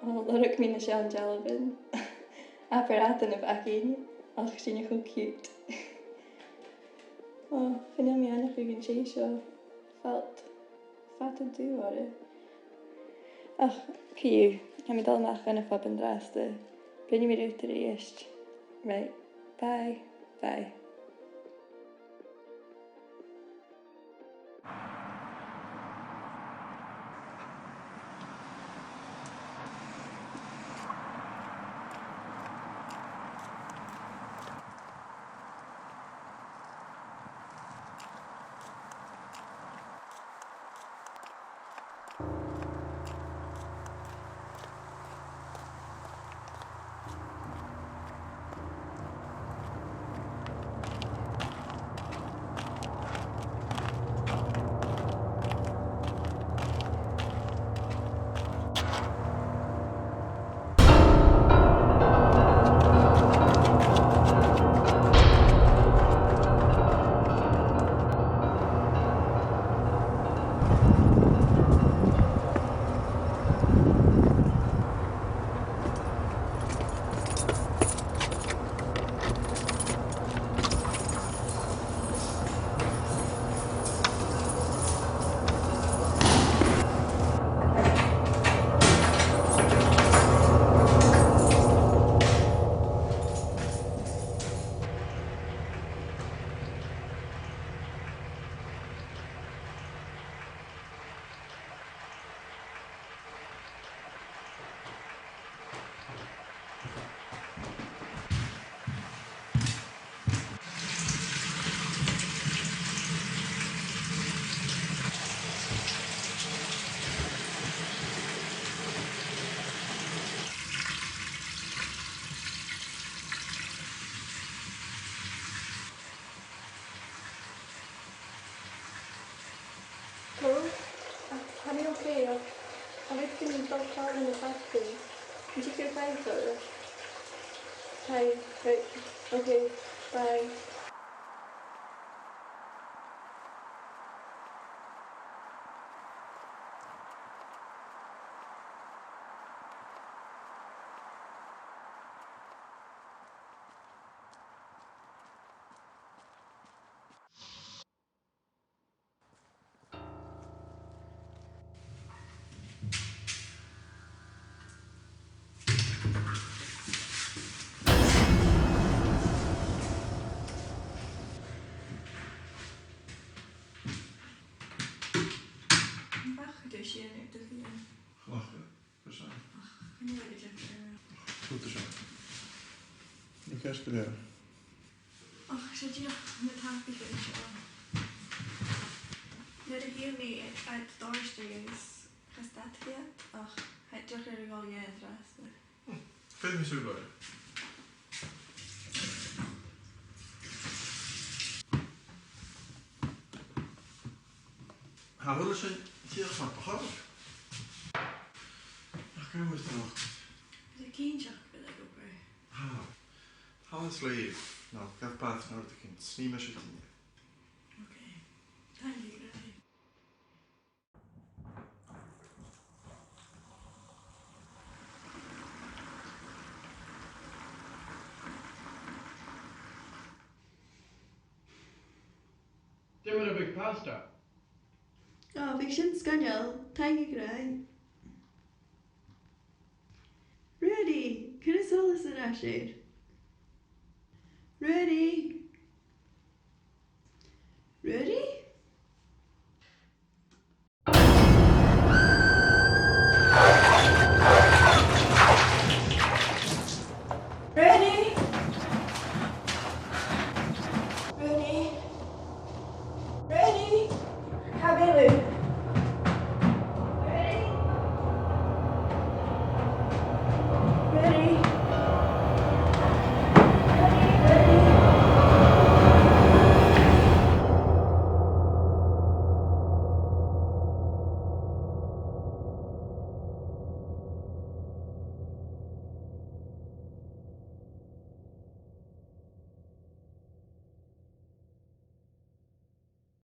Lorach mí na se an Jalabin. Apparatan of Akin, ach sin go cute. Oh, fin mi anna fugin sé seo fat a dú orre. Ach, ciú, ha mi dal nach gan a fab an draste. Brinne mi rúta a ist. Right, bye, bye. Hello? Are you okay? I'm going to stop calling in the factory. Can you take your time for it? Hi, right. Okay, bye. Wacht dus je nu te veel. Lachen, waarschijnlijk. Nu wil ik even. Goed te zijn. Nu ga je spelen. Ach, zit je met haar beetje. Net ik hier mee uit doorsteken gestaat weer. Ach, hij toch er wel je interesse. Vind me zo leuk. Gaan we zijn hier van gehad? Ach, kan je eens nog? De kindje wil ik ook bij. Alles leef. Nou, ik heb paard naar de kind. Snie met je tien. Oké, dank je. Dimmer a big pasta. Oh, big sin scanal. Thank you, Gray. Ready? Can I sell this in Ashade? Ready? Ready? Ready? Ready? Ready? Cabelo.